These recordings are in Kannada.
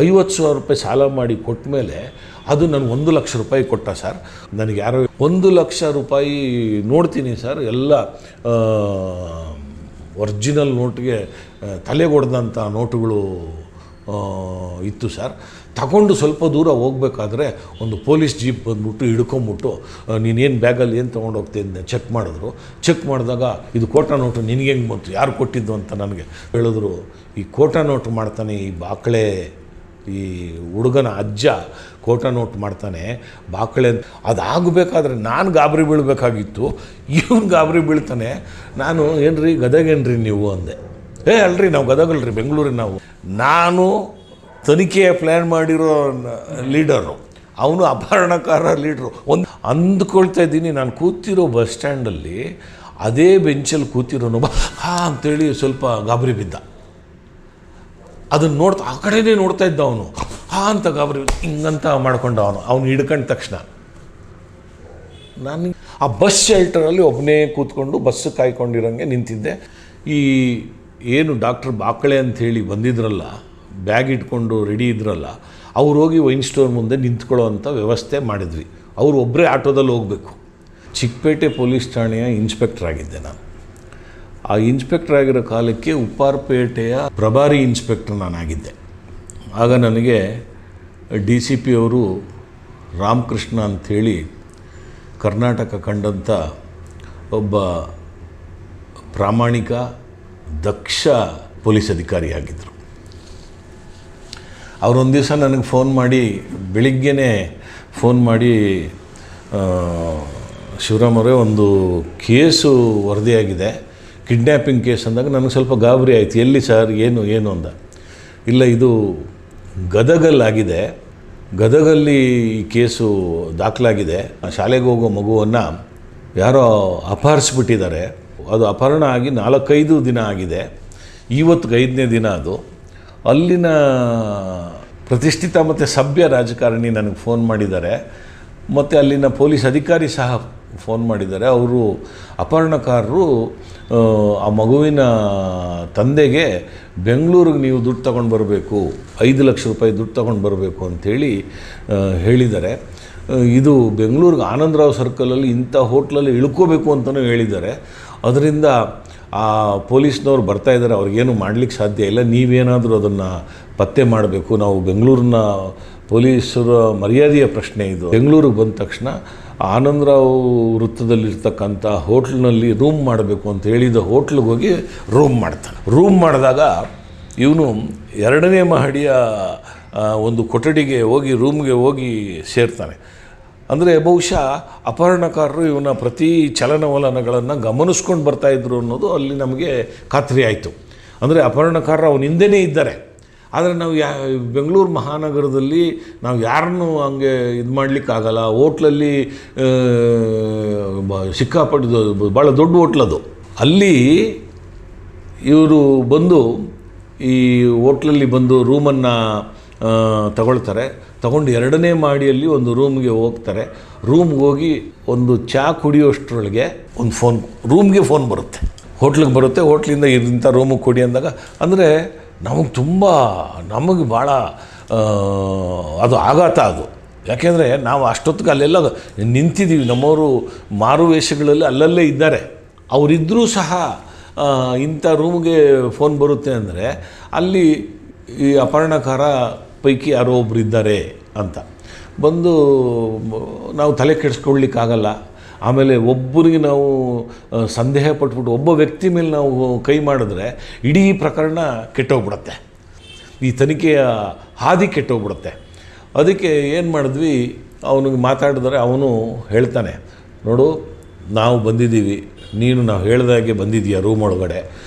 50,000 ಸಾಲ ಮಾಡಿ ಕೊಟ್ಟ ಮೇಲೆ ಅದು ನನಗೆ 1,00,000 ರೂಪಾಯಿ ಕೊಟ್ಟ ಸರ್. ನನಗೆ ಯಾರೋ 1,00,000 ರೂಪಾಯಿ ನೋಡ್ತೀನಿ ಸರ್, ಎಲ್ಲ ಒರಿಜಿನಲ್ ನೋಟ್ಗೆ ತಲೆಗೊಡ್ದಂಥ ನೋಟುಗಳು ಇತ್ತು ಸರ್. ತಗೊಂಡು ಸ್ವಲ್ಪ ದೂರ ಹೋಗ್ಬೇಕಾದ್ರೆ ಒಂದು ಪೊಲೀಸ್ ಜೀಪ್ ಬಂದ್ಬಿಟ್ಟು ಹಿಡ್ಕೊಂಬಿಟ್ಟು ನೀನೇನು ಬ್ಯಾಗಲ್ಲಿ ಏನು ತೊಗೊಂಡು ಹೋಗ್ತಿದ್ದೆ ಚೆಕ್ ಮಾಡಿದ್ರು. ಚೆಕ್ ಮಾಡಿದಾಗ ಇದು ಕೋಟಾ ನೋಟು ನಿನಗೆ ಹೆಂಗೆ ಬಂತು, ಯಾರು ಕೊಟ್ಟಿದ್ದು ಅಂತ ನನಗೆ ಹೇಳಿದ್ರು. ಈ ಕೋಟಾ ನೋಟು ಮಾಡ್ತಾನೆ ಈ ಬಾಕಳೆ, ಈ ಹುಡುಗನ ಅಜ್ಜ ಕೋಟಾ ನೋಟ್ ಮಾಡ್ತಾನೆ ಬಾಕಳೆ ಅಂತ. ಅದಾಗಬೇಕಾದ್ರೆ ನಾನು ಗಾಬರಿ ಬೀಳಬೇಕಾಗಿತ್ತು, ಇವನು ಗಾಬರಿ ಬೀಳ್ತಾನೆ. ನಾನು ಏನ್ರಿ ಗದಗೇನ್ರಿ ನೀವು ಅಂದೆ. ಅಲ್ರಿ ನಾವು ಗದಗಲ್ರಿ, ಬೆಂಗಳೂರಿನ ನಾವು. ನಾನು ತನಿಖೆಯ ಪ್ಲ್ಯಾನ್ ಮಾಡಿರೋ ಲೀಡರು, ಅವನು ಅಪಹರಣಕಾರ ಲೀಡ್ರು. ಒಂದು ಅಂದ್ಕೊಳ್ತಾ ಇದ್ದೀನಿ, ನಾನು ಕೂತಿರೋ ಬಸ್ ಸ್ಟ್ಯಾಂಡಲ್ಲಿ ಅದೇ ಬೆಂಚಲ್ಲಿ ಕೂತಿರೋನೊಬ್ಬ ಅಂತೇಳಿ ಸ್ವಲ್ಪ ಗಾಬರಿ ಬಿದ್ದ. ಅದನ್ನು ನೋಡ್ತಾ ಆ ಕಡೆನೇ ನೋಡ್ತಾ ಇದ್ದ ಅವನು. ಅಂತ ಗಾಬರಿ ಹಿಂಗಂತ ಮಾಡ್ಕೊಂಡ ಅವನು ಹಿಡ್ಕೊಂಡ ತಕ್ಷಣ ನಾನು ಆ ಬಸ್ ಶೆಲ್ಟರಲ್ಲಿ ಒಬ್ಬನೇ ಕೂತ್ಕೊಂಡು ಬಸ್ ಕಾಯ್ಕೊಂಡಿರೋಂಗೆ ನಿಂತಿದ್ದೆ. ಈ ಏನು ಡಾಕ್ಟರ್ ಬಾಕಳೆ ಅಂಥೇಳಿ ಬಂದಿದ್ರಲ್ಲ, ಬ್ಯಾಗ್ ಇಟ್ಕೊಂಡು ರೆಡಿ ಇದ್ರಲ್ಲ, ಅವ್ರು ಹೋಗಿ ವೈನ್ ಸ್ಟೋರ್ ಮುಂದೆ ನಿಂತ್ಕೊಳ್ಳೋ ಅಂಥ ವ್ಯವಸ್ಥೆ ಮಾಡಿದ್ವಿ. ಅವರು ಒಬ್ಬರೇ ಆಟೋದಲ್ಲಿ ಹೋಗಬೇಕು. ಚಿಕ್ಕಪೇಟೆ ಪೊಲೀಸ್ ಠಾಣೆಯ ಇನ್ಸ್ಪೆಕ್ಟರ್ ಆಗಿದ್ದೆ ನಾನು. ಆ ಇನ್ಸ್ಪೆಕ್ಟರ್ ಆಗಿರೋ ಕಾಲಕ್ಕೆ ಉಪ್ಪಾರಪೇಟೆಯ ಪ್ರಭಾರಿ ಇನ್ಸ್ಪೆಕ್ಟರ್ ನಾನಾಗಿದ್ದೆ. ಆಗ ನನಗೆ DCP ಅವರು ರಾಮಕೃಷ್ಣ ಅಂಥೇಳಿ ಕರ್ನಾಟಕ ಕಂಡಂಥ ಒಬ್ಬ ಪ್ರಾಮಾಣಿಕ ದಕ್ಷ ಪೊಲೀಸ್ ಅಧಿಕಾರಿಯಾಗಿದ್ದರು. ಅವರೊಂದು ದಿವಸ ನನಗೆ ಫೋನ್ ಮಾಡಿ, ಬೆಳಿಗ್ಗೆನೇ ಫೋನ್ ಮಾಡಿ, ಶಿವರಾಮ್ ಅವರೇ ಒಂದು ಕೇಸು ವರದಿಯಾಗಿದೆ, ಕಿಡ್ನ್ಯಾಪಿಂಗ್ ಕೇಸ್ ಅಂದಾಗ ನನಗೆ ಸ್ವಲ್ಪ ಗಾಬರಿ ಆಯಿತು. ಎಲ್ಲಿ ಸರ್, ಏನು ಅಂದ. ಇಲ್ಲ, ಇದು ಗದಗಲ್ಲಾಗಿದೆ, ಗದಗಲ್ಲಿ ಈ ಕೇಸು ದಾಖಲಾಗಿದೆ. ಶಾಲೆಗೆ ಹೋಗೋ ಮಗುವನ್ನು ಯಾರೋ ಅಪಹರಿಸ್ಬಿಟ್ಟಿದ್ದಾರೆ. ಅದು ಅಪಹರಣ ಆಗಿ 4-5 ದಿನ ಆಗಿದೆ. ಇವತ್ತು 5ನೇ ದಿನ. ಅದು ಅಲ್ಲಿನ ಪ್ರತಿಷ್ಠಿತ ಮತ್ತು ಸಭ್ಯ ರಾಜಕಾರಣಿ ನನಗೆ ಫೋನ್ ಮಾಡಿದ್ದಾರೆ, ಮತ್ತು ಅಲ್ಲಿನ ಪೊಲೀಸ್ ಅಧಿಕಾರಿ ಸಹ ಫೋನ್ ಮಾಡಿದ್ದಾರೆ. ಅವರು ಅಪಹರಣಕಾರರು ಆ ಮಗುವಿನ ತಂದೆಗೆ ಬೆಂಗಳೂರಿಗೆ ನೀವು ದುಡ್ಡು ತೊಗೊಂಡು ಬರಬೇಕು, 5 ಲಕ್ಷ ರೂಪಾಯಿ ದುಡ್ಡು ತೊಗೊಂಡು ಬರಬೇಕು ಅಂಥೇಳಿ ಹೇಳಿದ್ದಾರೆ. ಇದು ಬೆಂಗಳೂರಿಗೆ ಆನಂದರಾವ್ ಸರ್ಕಲಲ್ಲಿ ಇಂಥ ಹೋಟ್ಲಲ್ಲಿ ಇಳ್ಕೋಬೇಕು ಅಂತಲೂ ಹೇಳಿದ್ದಾರೆ. ಅದರಿಂದ ಆ ಪೊಲೀಸ್ನವ್ರು ಬರ್ತಾಯಿದ್ದಾರೆ, ಅವ್ರಿಗೇನು ಮಾಡಲಿಕ್ಕೆ ಸಾಧ್ಯ ಇಲ್ಲ, ನೀವೇನಾದರೂ ಅದನ್ನು ಪತ್ತೆ ಮಾಡಬೇಕು. ನಾವು ಬೆಂಗಳೂರಿನ ಪೊಲೀಸರ ಮರ್ಯಾದೆಯ ಪ್ರಶ್ನೆ ಇದು. ಬೆಂಗಳೂರಿಗೆ ಬಂದ ತಕ್ಷಣ ಆನಂದರಾವ್ ವೃತ್ತದಲ್ಲಿರ್ತಕ್ಕಂಥ ಹೋಟ್ಲ್ನಲ್ಲಿ ರೂಮ್ ಮಾಡಬೇಕು ಅಂತ ಹೇಳಿದ ಹೋಟ್ಲಿಗೆ ಹೋಗಿ ರೂಮ್ ಮಾಡ್ತಾನೆ. ರೂಮ್ ಮಾಡಿದಾಗ ಇವನು 2ನೇ ಮಹಡಿಯ ಒಂದು ಕೊಠಡಿಗೆ ಹೋಗಿ ರೂಮ್ಗೆ ಹೋಗಿ ಸೇರ್ತಾನೆ. ಅಂದರೆ ಬಹುಶಃ ಅಪಹರಣಕಾರರು ಇವನ ಪ್ರತಿ ಚಲನವಲನಗಳನ್ನು ಗಮನಿಸ್ಕೊಂಡು ಬರ್ತಾಯಿದ್ರು ಅನ್ನೋದು ಅಲ್ಲಿ ನಮಗೆ ಖಾತ್ರಿ ಆಯಿತು. ಅಂದರೆ ಅಪಹರಣಕಾರರು ಅವನ ಹಿಂದೆಯೇ ಇದ್ದಾರೆ. ಆದರೆ ನಾವು ಬೆಂಗಳೂರು ಮಹಾನಗರದಲ್ಲಿ ನಾವು ಯಾರನ್ನೂ ಹಂಗೆ ಇದು ಮಾಡಲಿಕ್ಕಾಗಲ್ಲ. ಹೋಟ್ಲಲ್ಲಿ ಸಿಕ್ಕಾಪಟ್ಟಿದ್ದು ಭಾಳ ದೊಡ್ಡ ಹೋಟ್ಲದು. ಅಲ್ಲಿ ಇವರು ಬಂದು ಈ ಹೋಟ್ಲಲ್ಲಿ ಬಂದು ರೂಮನ್ನು ತಗೊಳ್ತಾರೆ. ತಗೊಂಡು 2ನೇ ಮಹಡಿಯಲ್ಲಿ ಒಂದು ರೂಮ್ಗೆ ಹೋಗ್ತಾರೆ. ರೂಮ್ಗೆ ಹೋಗಿ ಒಂದು ಚಹಾ ಕುಡಿಯೋಷ್ಟರೊಳಗೆ ಒಂದು ಫೋನ್, ರೂಮ್ಗೆ ಫೋನ್ ಬರುತ್ತೆ, ಹೋಟ್ಲಿಗೆ ಬರುತ್ತೆ. ಹೋಟ್ಲಿಂದ ಇಂಥ ರೂಮಿಗೆ ಕೊಡಿ ಅಂದಾಗ, ಅಂದರೆ ನಮಗೆ ಭಾಳ ಅದು ಆಘಾತ ಅದು. ಯಾಕೆಂದರೆ ನಾವು ಅಷ್ಟೊತ್ತಿಗೆ ಅಲ್ಲೆಲ್ಲ ನಿಂತಿದ್ದೀವಿ, ನಮ್ಮವರು ಮಾರು ವೇಷಗಳಲ್ಲಿ ಅಲ್ಲಲ್ಲೇ ಇದ್ದಾರೆ. ಅವರಿದ್ದರೂ ಸಹ ಇಂಥ ರೂಮ್ಗೆ ಫೋನ್ ಬರುತ್ತೆ ಅಂದರೆ ಅಲ್ಲಿ ಈ ಅಪಹರಣಕಾರ ಪೈಕಿ ಯಾರೋ ಒಬ್ಬರು ಇದ್ದಾರೆ ಅಂತ ಬಂದು ನಾವು ತಲೆ ಕೆಡಿಸ್ಕೊಳ್ಳಿಕ್ಕಾಗಲ್ಲ. ಆಮೇಲೆ ಒಬ್ಬರಿಗೆ ನಾವು ಸಂದೇಹ ಪಟ್ಬಿಟ್ಟು ಒಬ್ಬ ವ್ಯಕ್ತಿ ಮೇಲೆ ನಾವು ಕೈ ಮಾಡಿದ್ರೆ ಇಡೀ ಪ್ರಕರಣ ಕೆಟ್ಟೋಗ್ಬಿಡುತ್ತೆ, ಈ ತನಿಖೆಯ ಹಾದಿ ಕೆಟ್ಟೋಗ್ಬಿಡುತ್ತೆ. ಅದಕ್ಕೆ ಏನು ಮಾಡಿದ್ವಿ, ಅವನಿಗೆ ಮಾತಾಡಿದ್ರೆ ಅವನು ಹೇಳ್ತಾನೆ, ನೋಡು ನಾವು ಬಂದಿದ್ದೀವಿ, ನೀನು ನಾವು ಹೇಳ್ದಾಗೆ ಬಂದಿದ್ದೀಯಾ ರೂಮ್ ಒಳಗಡೆ,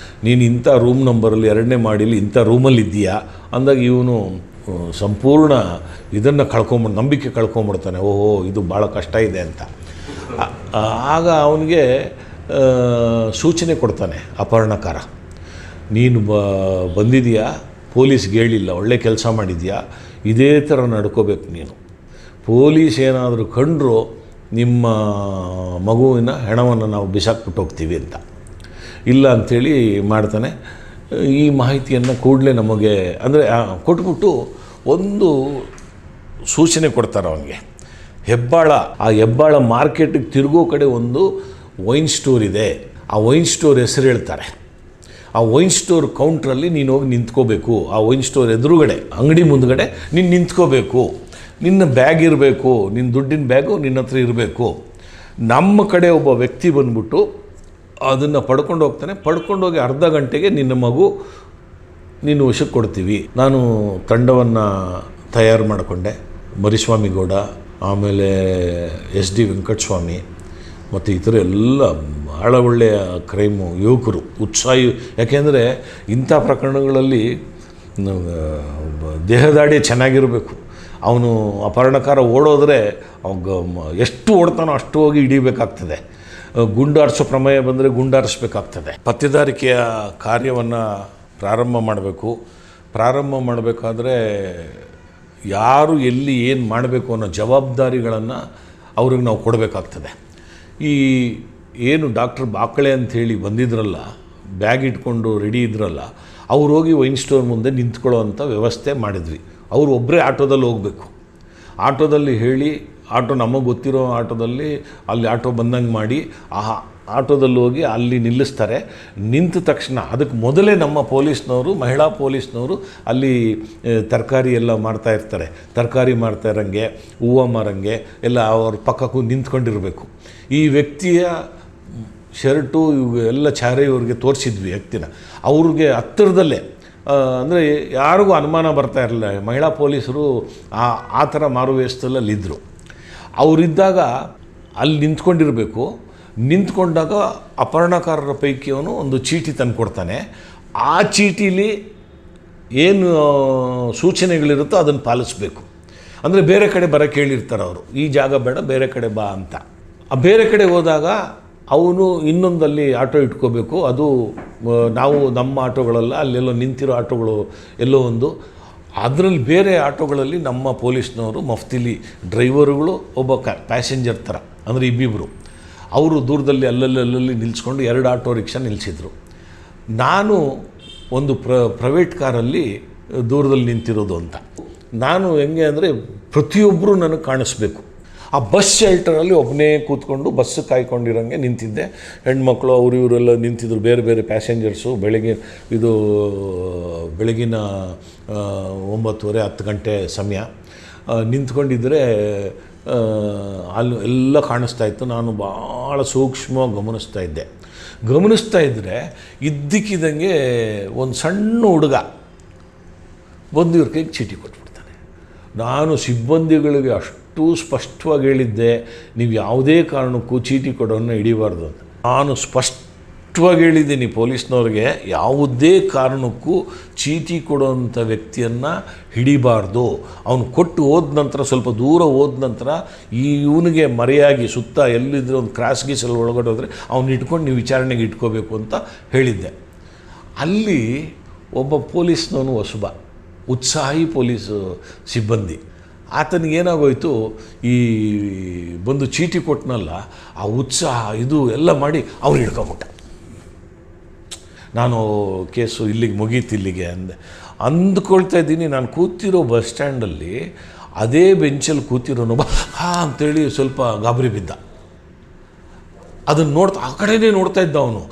ನೀನು ಇಂಥ ರೂಮ್ ನಂಬರಲ್ಲಿ 2ನೇ ಮಹಡಿಯಲ್ಲಿ ಇಂಥ ರೂಮಲ್ಲಿ ಇದ್ದೀಯಾ ಅಂದಾಗ ಇವನು ಸಂಪೂರ್ಣ ಇದನ್ನು ನಂಬಿಕೆ ಕಳ್ಕೊಂಬಿಡ್ತಾನೆ. ಓಹೋ ಇದು ಭಾಳ ಕಷ್ಟ ಇದೆ ಅಂತ. ಆಗ ಅವನಿಗೆ ಸೂಚನೆ ಕೊಡ್ತಾನೆ ಅಪಹರಣಕಾರ, ನೀನು ಬಂದಿದೆಯಾ, ಪೊಲೀಸ್ಗೆ ಹೇಳಿಲ್ಲ, ಒಳ್ಳೆ ಕೆಲಸ ಮಾಡಿದ್ಯಾ, ಇದೇ ಥರ ನಡ್ಕೋಬೇಕು ನೀನು. ಪೊಲೀಸ್ ಏನಾದರೂ ಕಂಡರೂ ನಿಮ್ಮ ಮಗುವಿನ ಹೆಣವನ್ನು ನಾವು ಬಿಸಾಕ್ಬಿಟ್ಟು ಹೋಗ್ತೀವಿ ಅಂತ. ಇಲ್ಲ ಅಂಥೇಳಿ ಮಾಡ್ತಾನೆ. ಈ ಮಾಹಿತಿಯನ್ನು ಕೂಡಲೇ ನಮಗೆ ಅಂದರೆ ಕೊಟ್ಬಿಟ್ಟು ಒಂದು ಸೂಚನೆ ಕೊಡ್ತಾರೆ ಅವನಿಗೆ. ಆ ಹೆಬ್ಬಾಳ ಮಾರ್ಕೆಟಿಗೆ ತಿರುಗೋ ಕಡೆ ಒಂದು ವೈನ್ ಸ್ಟೋರ್ ಇದೆ. ಆ ವೈನ್ ಸ್ಟೋರ್ ಹೆಸರು ಹೇಳ್ತಾರೆ. ಆ ವೈನ್ ಸ್ಟೋರ್ ಕೌಂಟ್ರಲ್ಲಿ ನೀನು ಹೋಗಿ ನಿಂತ್ಕೋಬೇಕು. ಆ ವೈನ್ ಸ್ಟೋರ್ ಎದುರುಗಡೆ ಅಂಗಡಿ ಮುಂದುಗಡೆ ನೀನು ನಿಂತ್ಕೋಬೇಕು. ನಿನ್ನ ಬ್ಯಾಗ್ ಇರಬೇಕು, ನಿನ್ನ ದುಡ್ಡಿನ ಬ್ಯಾಗು ನಿನ್ನ ಹತ್ರ ಇರಬೇಕು. ನಮ್ಮ ಕಡೆ ಒಬ್ಬ ವ್ಯಕ್ತಿ ಬಂದ್ಬಿಟ್ಟು ಅದನ್ನು ಪಡ್ಕೊಂಡು ಹೋಗ್ತಾನೆ. ಪಡ್ಕೊಂಡೋಗಿ ಅರ್ಧ ಗಂಟೆಗೆ ನಿನ್ನ ಮಗು ನೀನು ವಶಕ್ಕೆ ಕೊಡ್ತೀವಿ. ನಾನು ತಂಡವನ್ನು ತಯಾರು ಮಾಡಿಕೊಂಡೆ. ಮರಿಸ್ವಾಮಿ ಗೌಡ, ಆಮೇಲೆ SD ವೆಂಕಟಸ್ವಾಮಿ ಮತ್ತು ಈ ಥರ ಎಲ್ಲ ಭಾಳ ಒಳ್ಳೆಯ ಕ್ರೈಮು ಯುವಕರು, ಉತ್ಸಾಹಿ. ಯಾಕೆಂದರೆ ಇಂಥ ಪ್ರಕರಣಗಳಲ್ಲಿ ದೇಹದಾಡಿ ಚೆನ್ನಾಗಿರಬೇಕು. ಅವನು ಅಪಹರಣಕಾರ ಓಡೋದ್ರೆ ಎಷ್ಟು ಓಡ್ತಾನೋ ಅಷ್ಟು ಹೋಗಿ ಹಿಡಿಬೇಕಾಗ್ತದೆ. ಗುಂಡಾರಿಸೋ ಪ್ರಮೇಯ ಬಂದರೆ ಗುಂಡಾರಿಸ್ಬೇಕಾಗ್ತದೆ. ಪತ್ತೇದಾರಿಕೆಯ ಕಾರ್ಯವನ್ನು ಪ್ರಾರಂಭ ಮಾಡಬೇಕು. ಪ್ರಾರಂಭ ಮಾಡಬೇಕಾದ್ರೆ ಯಾರು ಎಲ್ಲಿ ಏನು ಮಾಡಬೇಕು ಅನ್ನೋ ಜವಾಬ್ದಾರಿಗಳನ್ನು ಅವ್ರಿಗೆ ನಾವು ಕೊಡಬೇಕಾಗ್ತದೆ. ಈ ಏನು ಡಾಕ್ಟರ್ ಬಾಕಳೆ ಅಂಥೇಳಿ ಬಂದಿದ್ರಲ್ಲ, ಬ್ಯಾಗ್ ಇಟ್ಕೊಂಡು ರೆಡಿ ಇದ್ರಲ್ಲ, ಅವ್ರು ಹೋಗಿ ವೈನ್ ಸ್ಟೋರ್ ಮುಂದೆ ನಿಂತ್ಕೊಳ್ಳೋ ಅಂಥ ವ್ಯವಸ್ಥೆ ಮಾಡಿದ್ವಿ. ಅವರು ಒಬ್ಬರೇ ಆಟೋದಲ್ಲಿ ಹೋಗಬೇಕು. ಆಟೋದಲ್ಲಿ ಹೇಳಿ, ಆಟೋ ನಮಗೆ ಗೊತ್ತಿರೋ ಆಟೋದಲ್ಲಿ ಅಲ್ಲಿ ಆಟೋ ಬಂದಂಗೆ ಮಾಡಿ ಆ ಆಟೋದಲ್ಲಿ ಹೋಗಿ ಅಲ್ಲಿ ನಿಲ್ಲಿಸ್ತಾರೆ. ನಿಂತ ತಕ್ಷಣ ಅದಕ್ಕೆ ಮೊದಲೇ ನಮ್ಮ ಪೊಲೀಸ್ನವರು, ಮಹಿಳಾ ಪೊಲೀಸ್ನವರು ಅಲ್ಲಿ ತರಕಾರಿ ಎಲ್ಲ ಮಾಡ್ತಾಯಿರ್ತಾರೆ. ತರಕಾರಿ ಮಾಡ್ತಾ ಇರೋಂಗೆ, ಹೂವು ಮಾರಂಗೆ ಎಲ್ಲ ಅವ್ರ ಪಕ್ಕಕ್ಕೂ ನಿಂತ್ಕೊಂಡಿರಬೇಕು. ಈ ವ್ಯಕ್ತಿಯ ಶರ್ಟು ಎಲ್ಲ ಚಾರೆ ಇವ್ರಿಗೆ ತೋರಿಸಿದ್ವಿ ವ್ಯಕ್ತಿನ. ಅವ್ರಿಗೆ ಹತ್ತಿರದಲ್ಲೇ, ಅಂದರೆ ಯಾರಿಗೂ ಅನುಮಾನ ಬರ್ತಾ ಇರಲಿಲ್ಲ. ಮಹಿಳಾ ಪೊಲೀಸರು ಆ ಥರ ಮಾರುವೇಷದಲ್ಲಿದ್ದರು. ಅವರಿದ್ದಾಗ ಅಲ್ಲಿ ನಿಂತ್ಕೊಂಡಿರಬೇಕು. ನಿಂತ್ಕೊಂಡಾಗ ಅಪಹರಣಕಾರರ ಪೈಕಿ ಅವನು ಒಂದು ಚೀಟಿ ತಂದು ಕೊಡ್ತಾನೆ. ಆ ಚೀಟಿಲಿ ಏನು ಸೂಚನೆಗಳಿರುತ್ತೋ ಅದನ್ನು ಪಾಲಿಸಬೇಕು. ಅಂದರೆ ಬೇರೆ ಕಡೆ ಬರೋಕ್ಕೆ ಹೇಳಿರ್ತಾರೆ ಅವರು, ಈ ಜಾಗ ಬೇಡ, ಬೇರೆ ಕಡೆ ಬಾ ಅಂತ. ಆ ಬೇರೆ ಕಡೆ ಹೋದಾಗ ಅವನು ಇನ್ನೊಂದಲ್ಲಿ ಆಟೋ ಇಟ್ಕೋಬೇಕು. ಅದು ನಾವು ನಮ್ಮ ಆಟೋಗಳಲ್ಲ, ಅಲ್ಲೆಲ್ಲೋ ನಿಂತಿರೋ ಆಟೋಗಳು ಎಲ್ಲೋ ಒಂದು. ಅದರಲ್ಲಿ ಬೇರೆ ಆಟೋಗಳಲ್ಲಿ ನಮ್ಮ ಪೊಲೀಸ್ನವರು ಮಫ್ತಿಲಿ ಡ್ರೈವರುಗಳು, ಒಬ್ಬ ಪ್ಯಾಸೆಂಜರ್ ಥರ, ಅಂದರೆ ಇಬ್ಬಿಬ್ಬರು ಅವರು ದೂರದಲ್ಲಿ ಅಲ್ಲಲ್ಲಿ ನಿಲ್ಲಿಸ್ಕೊಂಡು 2 ಆಟೋ ರಿಕ್ಷಾ ನಿಲ್ಲಿಸಿದ್ರು. ನಾನು ಒಂದು ಪ್ರೈವೇಟ್ ಕಾರಲ್ಲಿ ದೂರದಲ್ಲಿ ನಿಂತಿರೋದು ಅಂತ. ನಾನು ಹೆಂಗೆ ಅಂದರೆ ಪ್ರತಿಯೊಬ್ಬರು ನನಗೆ ಕಾಣಿಸ್ಬೇಕು. ಆ ಬಸ್ ಶೆಲ್ಟರಲ್ಲಿ ಒಬ್ಬನೇ ಕೂತ್ಕೊಂಡು ಬಸ್ ಕಾಯ್ಕೊಂಡಿರೋಂಗೆ ನಿಂತಿದ್ದೆ. ಹೆಣ್ಮಕ್ಳು ಅವರು ಇವರೆಲ್ಲ ನಿಂತಿದ್ರು, ಬೇರೆ ಬೇರೆ ಪ್ಯಾಸೆಂಜರ್ಸು. ಬೆಳಗಿನ 9:30-10 ಗಂಟೆ ಸಮಯ ನಿಂತ್ಕೊಂಡಿದ್ದರೆ ಅಲ್ಲಿ ಎಲ್ಲ ಕಾಣಿಸ್ತಾ ಇತ್ತು. ನಾನು ಭಾಳ ಸೂಕ್ಷ್ಮವಾಗಿ ಗಮನಿಸ್ತಾ ಇದ್ದರೆ ಇದ್ದಕ್ಕಿದ್ದಂಗೆ ಒಂದು ಸಣ್ಣ ಹುಡುಗ ಬಂದು ಇವ್ರ ಕೈಗೆ ಚೀಟಿ ಕೊಟ್ಬಿಡ್ತಾನೆ. ನಾನು ಸಿಬ್ಬಂದಿಗಳಿಗೆ ಅಷ್ಟು ಸ್ಪಷ್ಟವಾಗಿ ಹೇಳಿದ್ದೆ, ನೀವು ಯಾವುದೇ ಕಾರಣಕ್ಕೂ ಚೀಟಿ ಕೊಡೋನ್ನ ಹಿಡಿಬಾರ್ದು ಅಂತ. ನಾನು ಸ್ಪಷ್ಟವಾಗಿ ಹೇಳಿದ್ದೀನಿ ಪೊಲೀಸ್ನವ್ರಿಗೆ, ಯಾವುದೇ ಕಾರಣಕ್ಕೂ ಚೀಟಿ ಕೊಡೋವಂಥ ವ್ಯಕ್ತಿಯನ್ನು ಹಿಡಿಬಾರ್ದು. ಅವನು ಕೊಟ್ಟು ಹೋದ ನಂತರ, ಸ್ವಲ್ಪ ದೂರ ಹೋದ ನಂತರ ಇವನಿಗೆ ಮರೆಯಾಗಿ ಸುತ್ತ ಎಲ್ಲಿದ್ದರೆ ಒಂದು ಕ್ರಾಸ್ ಗೀಸಲ್ಲಿ ಒಳಗಡೆ ಹೋದರೆ ಅವ್ನು ಇಟ್ಕೊಂಡು ನೀವು ವಿಚಾರಣೆಗೆ ಇಟ್ಕೋಬೇಕು ಅಂತ ಹೇಳಿದ್ದೆ. ಅಲ್ಲಿ ಒಬ್ಬ ಪೊಲೀಸ್ನವನು ಹೊಸಬ, ಉತ್ಸಾಹಿ ಪೊಲೀಸ್ ಸಿಬ್ಬಂದಿ. ಆತನಿಗೇನಾಗೋಯ್ತು, ಈ ಬಂದು ಚೀಟಿ ಕೊಟ್ಟನಲ್ಲ, ಆ ಉತ್ಸಾಹ ಇದು ಎಲ್ಲ ಮಾಡಿ ಅವ್ನು ಹಿಡ್ಕೊಂಬಿಟ್ಟ. ನಾನು ಕೇಸು ಇಲ್ಲಿಗೆ ಮುಗೀತು ಇಲ್ಲಿಗೆ ಅಂದ್ಕೊಳ್ತಾ ಇದ್ದೀನಿ. ನಾನು ಕೂತಿರೋ ಬಸ್ ಸ್ಟ್ಯಾಂಡಲ್ಲಿ ಅದೇ ಬೆಂಚಲ್ಲಿ ಕೂತಿರೋನೊಬ್ಬ ಅಂತೇಳಿ ಸ್ವಲ್ಪ ಗಾಬರಿ ಬಿದ್ದ. ಅದನ್ನು ಆ ಕಡೆನೇ ನೋಡ್ತಾ ಇದ್ದ ಅವನು.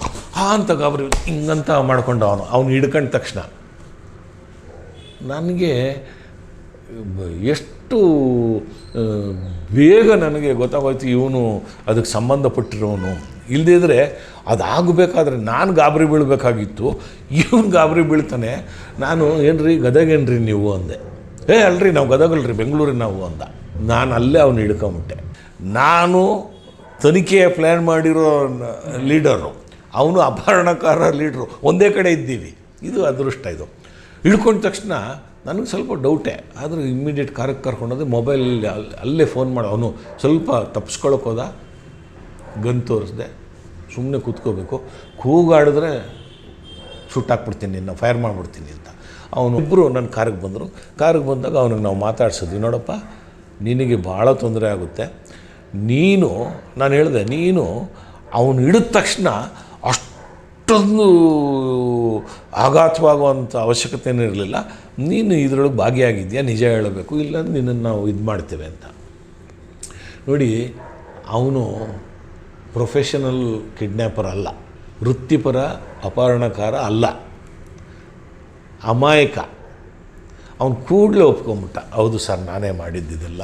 ಅಂತ ಗಾಬರಿ ಹಿಂಗಂತ ಮಾಡ್ಕೊಂಡ ಅವನು ಹಿಡ್ಕೊಂಡ ತಕ್ಷಣ ನನಗೆ ಎಷ್ಟು ಬೇಗ ನನಗೆ ಗೊತ್ತಾಗೋಯ್ತು ಇವನು ಅದಕ್ಕೆ ಸಂಬಂಧಪಟ್ಟಿರೋನು. ಇಲ್ಲದಿದ್ದರೆ ಅದಾಗಬೇಕಾದ್ರೆ ನಾನು ಗಾಬರಿ ಬೀಳಬೇಕಾಗಿತ್ತು, ಇವನು ಗಾಬರಿ ಬೀಳ್ತಾನೆ. ನಾನು ಏನ್ರಿ ಗದಗೇನ್ರಿ ನೀವು ಅಂದೆ. ಅಲ್ರಿ ನಾವು ಗದಗಲ್ರಿ, ಬೆಂಗಳೂರಿಗೆ ನಾವು ಅಂದ. ನಾನು ಅಲ್ಲೇ ಅವನು ಹಿಡ್ಕೊಂಬಿಟ್ಟೆ. ನಾನು ತನಿಖೆಯ ಪ್ಲ್ಯಾನ್ ಮಾಡಿರೋ ಲೀಡರು, ಅವನು ಅಪಹರಣಕಾರ ಲೀಡ್ರು, ಒಂದೇ ಕಡೆ ಇದ್ದೀವಿ. ಇದು ಅದೃಷ್ಟ. ಇದು ಹಿಡ್ಕೊಂಡ ತಕ್ಷಣ ನನಗೆ ಸ್ವಲ್ಪ ಡೌಟೇ, ಆದರೆ ಇಮ್ಮಿಡಿಯೇಟ್ ಕಾರಕ್ಕೆ ಕರ್ಕೊಂಡೋದೆ. ಮೊಬೈಲ್ ಅಲ್ಲೇ ಫೋನ್ ಮಾಡಿ ಅವನು ಸ್ವಲ್ಪ ತಪ್ಪಿಸ್ಕೊಳಕ್ಕೆ ಹೋದ. ಗನ್ ತೋರಿಸ್ದೆ, ಸುಮ್ಮನೆ ಕೂತ್ಕೋಬೇಕು, ಕೂಗಾಡಿದ್ರೆ ಸುಟ್ಟಾಕ್ಬಿಡ್ತೀನಿ, ನಿನ್ನ ಫೈರ್ ಮಾಡಿಬಿಡ್ತೀನಿ ಅಂತ. ಅವನು ಇಬ್ಬರು ನನ್ನ ಕಾರಿಗೆ ಬಂದರು. ಕಾರಿಗೆ ಬಂದಾಗ ಅವನಿಗೆ ನಾವು ಮಾತಾಡ್ಸಿದ್ವಿ, ನೋಡಪ್ಪ ನಿನಗೆ ಭಾಳ ತೊಂದರೆ ಆಗುತ್ತೆ. ನಾನು ಹೇಳಿದೆ, ನೀನು ಅವನು ಹಿಡಿದ ತಕ್ಷಣ ಅಷ್ಟೊಂದು ಆಘಾತವಾಗುವಂಥ ಅವಶ್ಯಕತೆಯೂ ಇರಲಿಲ್ಲ. ನೀನು ಇದರೊಳಗೆ ಭಾಗಿಯಾಗಿದೆಯಾ, ನಿಜ ಹೇಳಬೇಕು, ಇಲ್ಲ ನಿನ್ನನ್ನು ನಾವು ಇದು ಮಾಡ್ತೇವೆ ಅಂತ. ನೋಡಿ, ಅವನು ಪ್ರೊಫೆಷನಲ್ ಕಿಡ್ನ್ಯಾಪರ್ ಅಲ್ಲ, ವೃತ್ತಿಪರ ಅಪಹರಣಕಾರ ಅಲ್ಲ, ಅಮಾಯಕ. ಅವನು ಕೂಡಲೇ ಒಪ್ಕೊಂಬಿಟ್ಟ, ಹೌದು ಸರ್ ನಾನೇ ಮಾಡಿದ್ದಿದೆಲ್ಲ,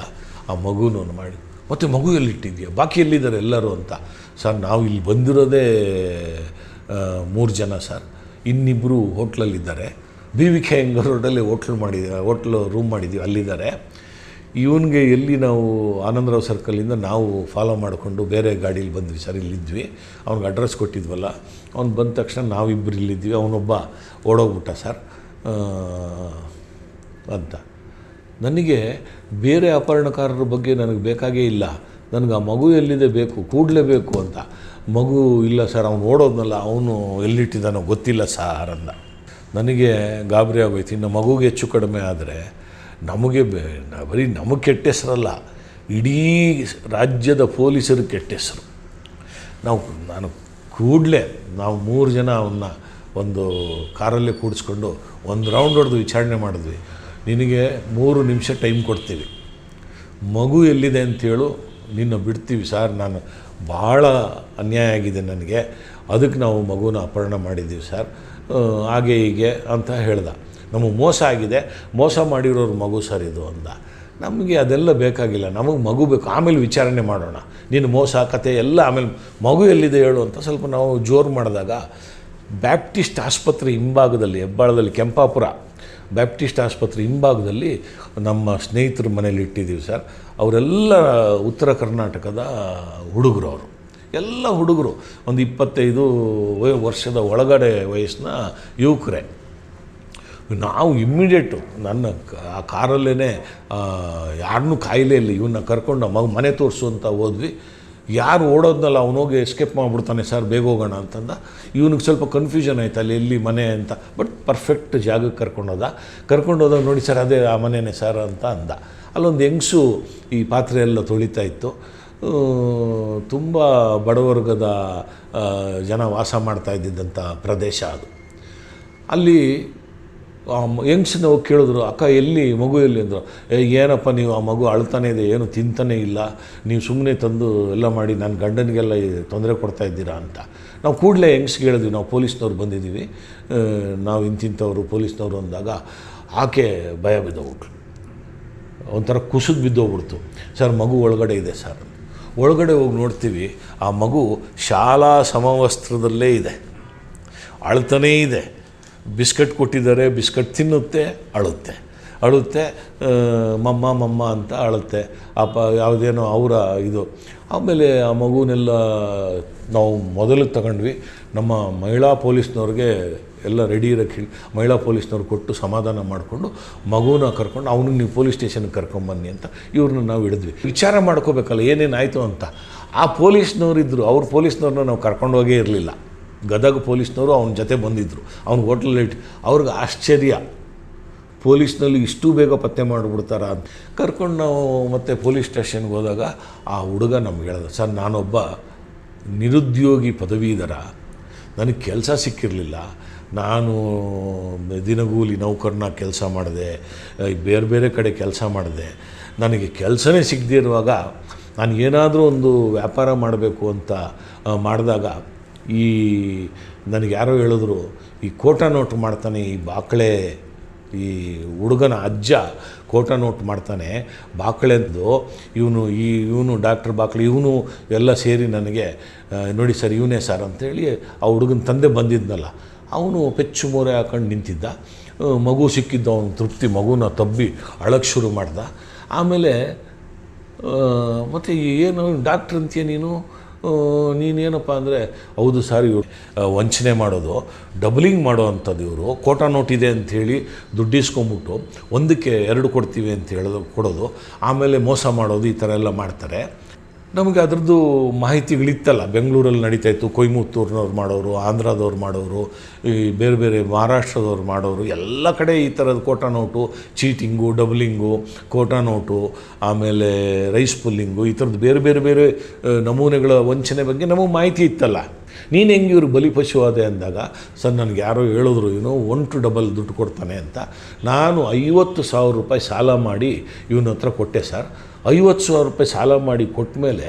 ಆ ಮಗುನೂ ಮಾಡಿ. ಮತ್ತು ಮಗು ಎಲ್ಲಿಟ್ಟಿದ್ಯಾ, ಬಾಕಿ ಎಲ್ಲಿದ್ದಾರೆ ಎಲ್ಲರೂ ಅಂತ. ಸರ್ ನಾವು ಇಲ್ಲಿ ಬಂದಿರೋದೇ 3 ಜನ ಸರ್, ಇನ್ನಿಬ್ಬರು ಹೋಟ್ಲಲ್ಲಿದ್ದಾರೆ, BVK ಅಯ್ಯಂಗಾರ್ ರೋಡಲ್ಲಿ ಹೋಟ್ಲು ರೂಮ್ ಮಾಡಿದ್ದೀವಿ, ಅಲ್ಲಿದ್ದಾರೆ. ಇವನಿಗೆ ಎಲ್ಲಿ ನಾವು ಆನಂದರಾವ್ ಸರ್ಕಲಿಂದ ನಾವು ಫಾಲೋ ಮಾಡಿಕೊಂಡು ಬೇರೆ ಗಾಡೀಲಿ ಬಂದ್ವಿ ಸರ್, ಇಲ್ಲಿದ್ವಿ, ಅವ್ನಿಗೆ ಅಡ್ರೆಸ್ ಕೊಟ್ಟಿದ್ವಲ್ಲ, ಅವ್ನು ಬಂದ ತಕ್ಷಣ ನಾವಿಬ್ಬರು ಇಲ್ಲಿದ್ವಿ, ಅವನೊಬ್ಬ ಓಡೋಗ್ಬಿಟ್ಟ ಸರ್ ಅಂತ. ನನಗೆ ಬೇರೆ ಅಪಹರಣಕಾರರ ಬಗ್ಗೆ ನನಗೆ ಬೇಕಾಗೇ ಇಲ್ಲ, ನನಗೆ ಆ ಮಗು ಎಲ್ಲಿದೆ ಬೇಕು, ಕೂಡಲೇ ಬೇಕು ಅಂತ. ಮಗು ಇಲ್ಲ ಸರ್, ಅವನು ಓಡೋದ್ನಲ್ಲ, ಅವನು ಎಲ್ಲಿಟ್ಟಿದ್ದಾನೋ ಗೊತ್ತಿಲ್ಲ ಸಾರ್ ಅಂದ. ನನಗೆ ಗಾಬರಿ ಆಗೋಯ್ತು. ಇನ್ನು ಮಗುಗೆ ಹೆಚ್ಚು ಕಡಿಮೆ ಆದರೆ ನಮಗೆ ಬರೀ ನಮಗೆ ಕೆಟ್ಟ ಹೆಸರಲ್ಲ, ಇಡೀ ರಾಜ್ಯದ ಪೊಲೀಸರಿಗೆ ಕೆಟ್ಟ ಹೆಸರು. ನಾನು ಕೂಡಲೇ ನಾವು 3 ಜನ ಅವನ್ನ ಒಂದು ಕಾರಲ್ಲೇ ಕೂಡಿಸ್ಕೊಂಡು ಒಂದು ರೌಂಡ್ ಹೊಡೆದು ವಿಚಾರಣೆ ಮಾಡಿದ್ವಿ. ನಿನಗೆ 3 ನಿಮಿಷ ಟೈಮ್ ಕೊಡ್ತೀವಿ, ಮಗು ಎಲ್ಲಿದೆ ಅಂತೇಳು, ನಿನ್ನ ಬಿಡ್ತೀವಿ ಸರ್, ನಾನು ಭಾಳ ಅನ್ಯಾಯ ಆಗಿದೆ ನನಗೆ, ಅದಕ್ಕೆ ನಾವು ಮಗುನ ಅಪಹರಣ ಮಾಡಿದ್ದೀವಿ ಸರ್, ಹಾಗೆ ಹೀಗೆ ಅಂತ ಹೇಳ್ದ. ನಮಗೆ ಮೋಸ ಆಗಿದೆ, ಮೋಸ ಮಾಡಿರೋರು ಮಗು ಸರ್ ಇದು ಅಂದ. ನಮಗೆ ಅದೆಲ್ಲ ಬೇಕಾಗಿಲ್ಲ, ನಮಗೆ ಮಗು ಬೇಕು, ಆಮೇಲೆ ವಿಚಾರಣೆ ಮಾಡೋಣ, ನೀನು ಮೋಸ ಕತೆ ಎಲ್ಲ ಆಮೇಲೆ, ಮಗು ಎಲ್ಲಿದೆ ಹೇಳು ಅಂತ ಸ್ವಲ್ಪ ನಾವು ಜೋರು ಮಾಡಿದಾಗ, ಬ್ಯಾಪ್ಟಿಸ್ಟ್ ಆಸ್ಪತ್ರೆ ಹಿಂಭಾಗದಲ್ಲಿ, ಹೆಬ್ಬಾಳದಲ್ಲಿ, ಕೆಂಪಾಪುರ ಬ್ಯಾಪ್ಟಿಸ್ಟ್ ಆಸ್ಪತ್ರೆ ಹಿಂಭಾಗದಲ್ಲಿ ನಮ್ಮ ಸ್ನೇಹಿತರ ಮನೇಲಿ ಇಟ್ಟಿದ್ದೀವಿ ಸರ್. ಅವರೆಲ್ಲ ಉತ್ತರ ಕರ್ನಾಟಕದ ಹುಡುಗರು, ಅವರು ಎಲ್ಲ ಹುಡುಗರು, ಒಂದು 25 ವರ್ಷದ ಒಳಗಡೆ ವಯಸ್ಸಿನ ಯುವಕರೇ. ನಾವು ಇಮ್ಮಿಡಿಯೇಟು ನನ್ನ ಆ ಕಾರಲ್ಲೇ ಯಾರನ್ನೂ ಕಾಯಿಲೆ ಇಲ್ಲ, ಇವನ್ನ ಕರ್ಕೊಂಡು ಮನೆ ತೋರಿಸು ಅಂತ ಹೋದ್ವಿ. ಯಾರು ಓಡೋದ್ನಲ್ಲ ಅವನೋಗಿ ಎಸ್ಕೇಪ್ ಮಾಡಿಬಿಡ್ತಾನೆ ಸರ್, ಬೇಗ ಹೋಗೋಣ ಅಂತಂದ. ಇವನಿಗೆ ಸ್ವಲ್ಪ ಕನ್ಫ್ಯೂಷನ್ ಆಯ್ತು ಅಲ್ಲಿ ಎಲ್ಲಿ ಮನೆ ಅಂತ, ಬಟ್ ಪರ್ಫೆಕ್ಟ್ ಜಾಗಕ್ಕೆ ಕರ್ಕೊಂಡೋದಾಗ ನೋಡಿ ಸರ್ ಅದೇ ಆ ಮನೆಯೇ ಸರ್ ಅಂತ ಅಂದ. ಅಲ್ಲೊಂದು ಹೆಂಗಸು ಈ ಪಾತ್ರೆ ಎಲ್ಲ ತೊಳಿತಾ ಇತ್ತು. ತುಂಬ ಬಡವರ್ಗದ ಜನ ವಾಸ ಮಾಡ್ತಾ ಇದ್ದಿದ್ದಂಥ ಪ್ರದೇಶ ಅದು. ಅಲ್ಲಿ ಹೆಂಗ್ಸನ್ನ ಹೋಗಿ ಕೇಳಿದ್ರು, ಅಕ್ಕ ಎಲ್ಲಿ ಮಗು ಎಲ್ಲಿ ಅಂದರು. ಏನಪ್ಪ ನೀವು, ಆ ಮಗು ಅಳ್ತಾನೆ ಇದೆ, ಏನು ತಿಂತಾನೇ ಇಲ್ಲ, ನೀವು ಸುಮ್ಮನೆ ತಂದು ಎಲ್ಲ ಮಾಡಿ ನನ್ನ ಗಂಡನಿಗೆಲ್ಲ ತೊಂದರೆ ಕೊಡ್ತಾ ಇದ್ದೀರಾ ಅಂತ. ನಾವು ಕೂಡಲೇ ಹೆಂಗ್ಸ್ಗೆ ಹೇಳಿದ್ವಿ, ನಾವು ಪೊಲೀಸ್ನವ್ರು ಬಂದಿದ್ದೀವಿ, ನಾವು ಇಂತಿಂಥವ್ರು ಪೊಲೀಸ್ನವರು ಅಂದಾಗ ಆಕೆ ಭಯ ಬಿದ್ದೋಗ್ಬಿಟ್ರು, ಒಂಥರ ಕುಸಿದು ಬಿದ್ದೋಗ್ಬಿಡ್ತು. ಸರ್ ಮಗು ಒಳಗಡೆ ಇದೆ ಸರ್. ಒಳಗಡೆ ಹೋಗಿ ನೋಡ್ತೀವಿ, ಆ ಮಗು ಶಾಲಾ ಸಮವಸ್ತ್ರದಲ್ಲೇ ಇದೆ, ಅಳ್ತಾನೇ ಇದೆ. ಬಿಸ್ಕಟ್ ಕೊಟ್ಟಿದ್ದಾರೆ, ಬಿಸ್ಕಟ್ ತಿನ್ನುತ್ತೆ, ಅಳುತ್ತೆ, ಮಮ್ಮ ಅಂತ ಅಳುತ್ತೆ. ಅಪ್ಪ ಯಾವುದೇನೋ ಅವರ ಇದು. ಆಮೇಲೆ ಆ ಮಗುನೆಲ್ಲ ನಾವು ಮೊದಲಿಗೆ ತಗೊಂಡ್ವಿ, ನಮ್ಮ ಮಹಿಳಾ ಪೊಲೀಸ್ನವ್ರಿಗೆ ಎಲ್ಲ ರೆಡಿ ಇರೋಕ್ಕೆ ಮಹಿಳಾ ಪೊಲೀಸ್ನವ್ರು ಕೊಟ್ಟು ಸಮಾಧಾನ ಮಾಡಿಕೊಂಡು ಮಗುನ ಕರ್ಕೊಂಡು ಅವನಿಗೆ ನೀವು ಪೊಲೀಸ್ ಸ್ಟೇಷನ್ಗೆ ಕರ್ಕೊಂಬನ್ನಿ ಅಂತ ಇವ್ರನ್ನ ನಾವು ಹಿಡಿದ್ವಿ. ವಿಚಾರ ಮಾಡ್ಕೋಬೇಕಲ್ಲ ಏನೇನಾಯಿತು ಅಂತ. ಆ ಪೊಲೀಸ್ನವ್ರಿದ್ದರು, ಅವ್ರ ಪೊಲೀಸ್ನವ್ರನ್ನ ನಾವು ಕರ್ಕೊಂಡೋಗೇ ಇರಲಿಲ್ಲ. ಗದಗ ಪೊಲೀಸ್ನವರು ಅವನ ಜೊತೆ ಬಂದಿದ್ದರು, ಅವ್ನು ಹೋಟ್ಲಲ್ಲಿ ಇಟ್ಟು. ಅವ್ರಿಗೆ ಆಶ್ಚರ್ಯ, ಪೊಲೀಸ್ನಲ್ಲಿ ಇಷ್ಟು ಬೇಗ ಪತ್ತೆ ಮಾಡಿಬಿಡ್ತಾರ ಅಂತ. ಕರ್ಕೊಂಡು ನಾವು ಮತ್ತೆ ಪೊಲೀಸ್ ಸ್ಟೇಷನ್ಗೆ ಹೋದಾಗ ಆ ಹುಡುಗ ನಮ್ಗೆ ಹೇಳ್ದ, ಸರ್ ನಾನೊಬ್ಬ ನಿರುದ್ಯೋಗಿ ಪದವೀಧರ, ನನಗೆ ಕೆಲಸ ಸಿಕ್ಕಿರಲಿಲ್ಲ, ನಾನು ದಿನಗೂಲಿ ನೌಕರನ ಕೆಲಸ ಮಾಡಿದೆ, ಬೇರೆ ಬೇರೆ ಕಡೆ ಕೆಲಸ ಮಾಡಿದೆ, ನನಗೆ ಕೆಲಸನೇ ಸಿಗದೇ ಇರುವಾಗ ನಾನು ಏನಾದರೂ ಒಂದು ವ್ಯಾಪಾರ ಮಾಡಬೇಕು ಅಂತ ಮಾಡಿದಾಗ ನನಗೆ ಯಾರೋ ಹೇಳಿದ್ರು, ಈ ಕೋಟಾ ನೋಟ್ ಮಾಡ್ತಾನೆ ಈ ಬಾಕಳೆ, ಈ ಹುಡುಗನ ಅಜ್ಜ ಕೋಟಾ ನೋಟ್ ಮಾಡ್ತಾನೆ ಬಾಕಳೆಂದು, ಇವನು ಡಾಕ್ಟರ್ ಬಾಕಳೆ, ಇವನು ಎಲ್ಲ ಸೇರಿ ನನಗೆ ನೋಡಿ ಸರ್ ಇವನೇ ಸರ್ ಅಂತೇಳಿ ಆ ಹುಡುಗನ ತಂದೆ ಬಂದಿದ್ನಲ್ಲ, ಅವನು ಪೆಚ್ಚು ಮೋರೆ ಹಾಕೊಂಡು ನಿಂತಿದ್ದ. ಮಗು ಸಿಕ್ಕಿದ್ದ, ಅವನು ತೃಪ್ತಿ, ಮಗುನ ತಬ್ಬಿ ಅಳಕ್ಕೆ ಶುರು ಮಾಡ್ದ. ಆಮೇಲೆ ಮತ್ತು ಏನು ಡಾಕ್ಟ್ರ್ ಅಂತೀಯ ನೀನೇನಪ್ಪ ಅಂದರೆ, ಹೌದು ಸರ್ ಇವರು ವಂಚನೆ ಮಾಡೋದು, ಡಬಲಿಂಗ್ ಮಾಡೋ ಅಂಥದ್ದು, ಇವರು ಕೋಟಾ ನೋಟ್ ಇದೆ ಅಂಥೇಳಿ ದುಡ್ಡು ಇಸ್ಕೊಂಬಿಟ್ಟು 1ಕ್ಕೆ 2 ಕೊಡ್ತೀವಿ ಅಂತ ಕೊಡೋದು, ಆಮೇಲೆ ಮೋಸ ಮಾಡೋದು, ಈ ಥರ ಎಲ್ಲ ಮಾಡ್ತಾರೆ. ನಮಗೆ ಅದರದ್ದು ಮಾಹಿತಿಗಳಿತ್ತಲ್ಲ. ಬೆಂಗಳೂರಲ್ಲಿ ನಡೀತಾಯಿತ್ತು, ಕೊಯಮತ್ತೂರಿನವ್ರು ಮಾಡೋರು, ಆಂಧ್ರದವ್ರು ಮಾಡೋರು, ಈ ಬೇರೆ ಬೇರೆ ಮಹಾರಾಷ್ಟ್ರದವ್ರು ಮಾಡೋರು, ಎಲ್ಲ ಕಡೆ ಈ ಥರದ ಕೋಟಾ ನೋಟು, ಚೀಟಿಂಗು, ಡಬ್ಲಿಂಗು, ಕೋಟಾ ನೋಟು, ಆಮೇಲೆ ರೈಸ್ ಪುಲ್ಲಿಂಗು, ಈ ಥರದ್ದು ಬೇರೆ ಬೇರೆ ಬೇರೆ ನಮೂನೆಗಳ ವಂಚನೆ ಬಗ್ಗೆ ನಮಗೆ ಮಾಹಿತಿ ಇತ್ತಲ್ಲ. ನೀನು ಹೆಂಗೆ ಇವರು ಬಲಿಪಶು ಆದೆ ಅಂದಾಗ, ಸರ್ ನನಗೆ ಯಾರೋ ಹೇಳಿದ್ರು ಇವನು 1 to double ದುಡ್ಡು ಕೊಡ್ತಾನೆ ಅಂತ. ನಾನು 50,000 ರೂಪಾಯಿ ಸಾಲ ಮಾಡಿ ಇವನ ಹತ್ರ ಕೊಟ್ಟೆ ಸರ್. 50,000 ರೂಪಾಯಿ ಸಾಲ ಮಾಡಿ ಕೊಟ್ಟ ಮೇಲೆ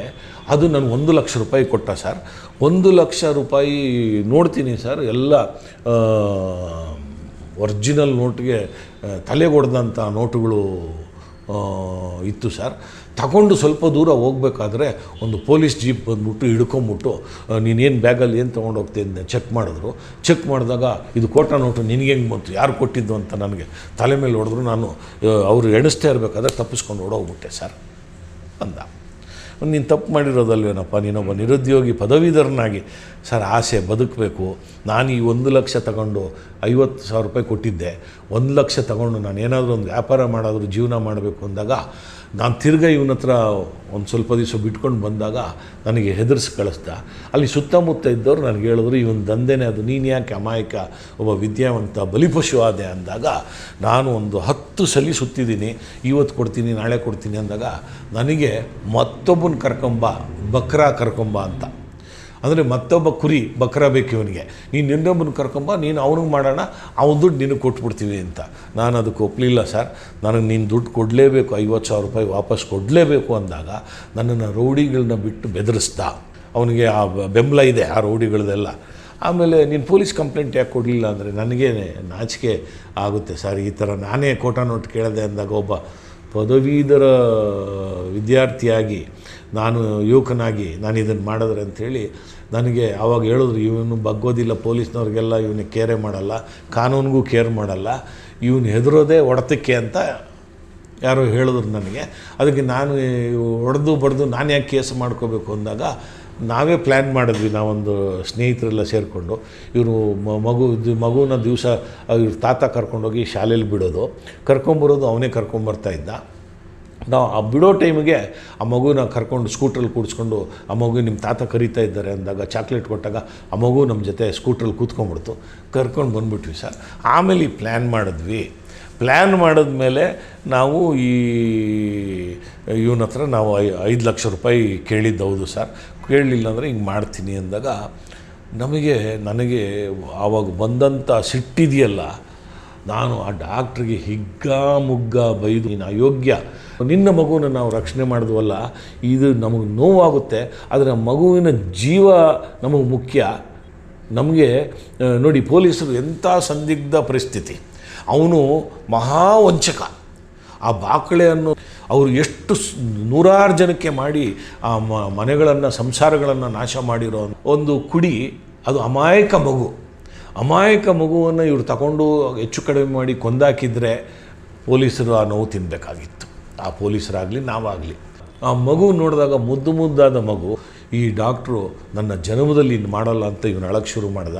ಅದು ನನಗೆ 1 ಲಕ್ಷ ರೂಪಾಯಿ ಕೊಟ್ಟ ಸರ್. 1 ಲಕ್ಷ ರೂಪಾಯಿ ನೋಡ್ತೀನಿ ಸರ್, ಎಲ್ಲ ಒರಿಜಿನಲ್ ನೋಟಿಗೆ ತಲೆಗೊಡ್ದಂಥ ನೋಟುಗಳು ಇತ್ತು ಸರ್. ತಗೊಂಡು ಸ್ವಲ್ಪ ದೂರ ಹೋಗ್ಬೇಕಾದ್ರೆ ಒಂದು ಪೊಲೀಸ್ ಜೀಪ್ ಬಂದ್ಬಿಟ್ಟು ಹಿಡ್ಕೊಂಬಿಟ್ಟು, ನೀನೇನು ಬ್ಯಾಗಲ್ಲಿ ಏನು ತೊಗೊಂಡು ಹೋಗ್ತೀನಿ ಚೆಕ್ ಮಾಡಿದ್ರು. ಚೆಕ್ ಮಾಡಿದಾಗ ಇದು ಕೋಟಾ ನೋಟು ನಿನಗೆ ಹೆಂಗೆ ಬಂತು, ಯಾರು ಕೊಟ್ಟಿದ್ದು ಅಂತ ನನಗೆ ತಲೆ ಮೇಲೆ ಹೊಡೆದ್ರು. ನಾನು ಅವರು ಎಣಿಸ್ತಾ ಇರಬೇಕಾದ್ರೆ ತಪ್ಪಿಸ್ಕೊಂಡು ಓಡೋಗ್ಬಿಟ್ಟೆ ಸರ್ ಅಂದ. ನೀನು ತಪ್ಪು ಮಾಡಿರೋದಲ್ವೇನಪ್ಪ, ನೀನೊಬ್ಬ ನಿರುದ್ಯೋಗಿ ಪದವೀಧರನಾಗಿ. ಸರ್ ಆಸೆ ಬದುಕಬೇಕು. ನಾನು ಈ 1 ಲಕ್ಷ ತಗೊಂಡು 50,000 ರೂಪಾಯಿ ಕೊಟ್ಟಿದ್ದೆ. 1 ಲಕ್ಷ ತಗೊಂಡು ನಾನು ಏನಾದರೂ ಒಂದು ವ್ಯಾಪಾರ ಮಾಡೋದ್ರು ಜೀವನ ಮಾಡಬೇಕು ಅಂದಾಗ, ನಾನು ತಿರ್ಗಾ ಇವನ ಹತ್ರ ಒಂದು ಸ್ವಲ್ಪ ದಿವಸ ಬಿಟ್ಕೊಂಡು ಬಂದಾಗ ನನಗೆ ಹೆದರ್ಸಿ ಕಳಿಸ್ದ. ಅಲ್ಲಿ ಸುತ್ತಮುತ್ತ ಇದ್ದವ್ರು ನನಗೆ ಹೇಳಿದ್ರು, ಇವನ ದಂಧೆನೇ ಅದು, ನೀನು ಯಾಕೆ ಅಮಾಯಕ ಒಬ್ಬ ವಿದ್ಯಾವಂತ ಬಲಿಪಶು ಆದೆ ಅಂದಾಗ, ನಾನು ಒಂದು 10 ಸಲ ಸುತ್ತಿದ್ದೀನಿ, ಇವತ್ತು ಕೊಡ್ತೀನಿ ನಾಳೆ ಕೊಡ್ತೀನಿ ಅಂದಾಗ ನನಗೆ ಮತ್ತೊಬ್ಬನ ಕರ್ಕೊಂಬ, ಬಕ್ರಾ ಕರ್ಕೊಂಬ ಅಂತ. ಅಂದರೆ ಮತ್ತೊಬ್ಬ ಕುರಿ ಬಕ್ರಾ ಬೇಕು ಇವನಿಗೆ, ನೀನು ಇನ್ನೊಬ್ಬನ ಕರ್ಕೊಂಬ, ನೀನು ಅವನಿಗೆ ಮಾಡೋಣ, ಅವನ ದುಡ್ಡು ನಿನಗೆ ಕೊಟ್ಬಿಡ್ತೀವಿ ಅಂತ. ನಾನು ಅದಕ್ಕೆ ಒಪ್ಪಲಿಲ್ಲ ಸರ್. ನನಗೆ ನೀನು ದುಡ್ಡು ಕೊಡಲೇಬೇಕು, 50,000 ರೂಪಾಯಿ ವಾಪಸ್ ಕೊಡಲೇಬೇಕು ಅಂದಾಗ ನನ್ನನ್ನು ರೌಡಿಗಳನ್ನ ಬಿಟ್ಟು ಬೆದರಿಸ್ದ. ಅವನಿಗೆ ಆ ಬೆಂಬಲ ಇದೆ ಆ ರೌಡಿಗಳದೆಲ್ಲ. ಆಮೇಲೆ ನೀನು ಪೊಲೀಸ್ ಕಂಪ್ಲೇಂಟ್ ಯಾಕೆ ಕೊಡಲಿಲ್ಲ ಅಂದರೆ, ನನಗೇ ನಾಚಿಕೆ ಆಗುತ್ತೆ ಸರ್. ಈ ಥರ ನಾನೇ ಕೋಟಾ ನೋಟ್ ಕೇಳಿದೆ ಅಂದಾಗ ಒಬ್ಬ ಪದವೀಧರ ವಿದ್ಯಾರ್ಥಿಯಾಗಿ, ನಾನು ಯುವಕನಾಗಿ ನಾನು ಇದನ್ನು ಮಾಡಿದ್ರೆ ಅಂಥೇಳಿ ನನಗೆ ಆವಾಗ ಹೇಳಿದ್ರು, ಇವನು ಬಗ್ಗೋದಿಲ್ಲ ಪೊಲೀಸ್ನವ್ರಿಗೆಲ್ಲ, ಇವನಿಗೆ ಕೇರೆ ಮಾಡಲ್ಲ, ಕಾನೂನಿಗೂ ಕೇರ್ ಮಾಡಲ್ಲ, ಇವನು ಹೆದರೋದೇ ಹೊಡೆತಕ್ಕೆ ಅಂತ ಯಾರೋ ಹೇಳಿದ್ರು ನನಗೆ. ಅದಕ್ಕೆ ನಾನು ಹೊಡೆದು ಬಡ್ದು ನಾನು ಯಾಕೆ ಕೇಸ್ ಮಾಡ್ಕೋಬೇಕು ಅಂದಾಗ ನಾವೇ ಪ್ಲ್ಯಾನ್ ಮಾಡಿದ್ವಿ. ನಾವೊಂದು ಸ್ನೇಹಿತರೆಲ್ಲ ಸೇರಿಕೊಂಡು, ಇವರು ಮಗುನ ದಿವಸ ಇವ್ರ ತಾತ ಕರ್ಕೊಂಡೋಗಿ ಶಾಲೆಯಲ್ಲಿ ಬಿಡೋದು, ಕರ್ಕೊಂಬರೋದು ಅವನೇ ಕರ್ಕೊಂಬರ್ತಾಯಿದ್ದ. ನಾವು ಆ ಬಿಡೋ ಟೈಮಿಗೆ ಆ ಮಗುನ ಕರ್ಕೊಂಡು ಸ್ಕೂಟ್ರಲ್ಲಿ ಕೂಡಿಸ್ಕೊಂಡು, ಆ ಮಗು ನಿಮ್ಮ ತಾತ ಕರೀತಾ ಇದ್ದಾರೆ ಅಂದಾಗ ಚಾಕ್ಲೇಟ್ ಕೊಟ್ಟಾಗ ಆ ಮಗು ನಮ್ಮ ಜೊತೆ ಸ್ಕೂಟ್ರಲ್ಲಿ ಕೂತ್ಕೊಂಡ್ಬಿಡ್ತು, ಕರ್ಕೊಂಡು ಬಂದುಬಿಟ್ವಿ ಸರ್. ಆಮೇಲೆ ಈ ಪ್ಲ್ಯಾನ್ ಮಾಡಿದ್ಮೇಲೆ ನಾವು ಇವನ ಹತ್ರ ನಾವು 5 ಲಕ್ಷ ರೂಪಾಯಿ ಕೇಳಿದ್ದು ಹೌದು ಸರ್. ಕೇಳಲಿಲ್ಲ ಅಂದರೆ ಹಿಂಗೆ ಮಾಡ್ತೀನಿ ಅಂದಾಗ ನನಗೆ ಆವಾಗ ಬಂದಂಥ ಸಿಟ್ಟಿದೆಯಲ್ಲ, ನಾನು ಆ ಡಾಕ್ಟ್ರಿಗೆ ಹಿಗ್ಗ ಬೈದು, ನೀನು ಅಯೋಗ್ಯ, ನಿನ್ನ ಮಗುವನ್ನು ನಾವು ರಕ್ಷಣೆ ಮಾಡಿದ್ವಲ್ಲ, ಇದು ನಮಗೆ ನೋವಾಗುತ್ತೆ, ಆದರೆ ಮಗುವಿನ ಜೀವ ನಮಗೆ ಮುಖ್ಯ. ನಮಗೆ ನೋಡಿ, ಪೊಲೀಸರು ಎಂಥ ಸಂದಿಗ್ಧ ಪರಿಸ್ಥಿತಿ. ಅವನು ಮಹಾವಂಚಕ. ಆ ಬಾಕಳೆಯನ್ನು ಅವರು ಎಷ್ಟು 100 ಜನಕ್ಕೆ ಮಾಡಿ ಆ ಮನೆಗಳನ್ನು, ಸಂಸಾರಗಳನ್ನು ನಾಶ ಮಾಡಿರೋ ಒಂದು ಕುಡಿ. ಅದು ಅಮಾಯಕ ಮಗುವನ್ನು ಇವರು ತಗೊಂಡು ಹೆಚ್ಚು ಕಡಿಮೆ ಮಾಡಿ ಕೊಂದಾಕಿದ್ರೆ ಪೊಲೀಸರು ಆ ನೋವು ತಿನ್ನಬೇಕಾಗಿತ್ತು. ಆ ಪೊಲೀಸರಾಗಲಿ ನಾವಾಗಲಿ. ಆ ಮಗು ನೋಡಿದಾಗ ಮುದ್ದಾದ ಮಗು. ಈ ಡಾಕ್ಟ್ರು ನನ್ನ ಜನ್ಮದಲ್ಲಿ ಇನ್ನು ಮಾಡಲ್ಲ ಅಂತ ಇವನು ಅಳಕ್ಕೆ ಶುರು ಮಾಡ್ದ.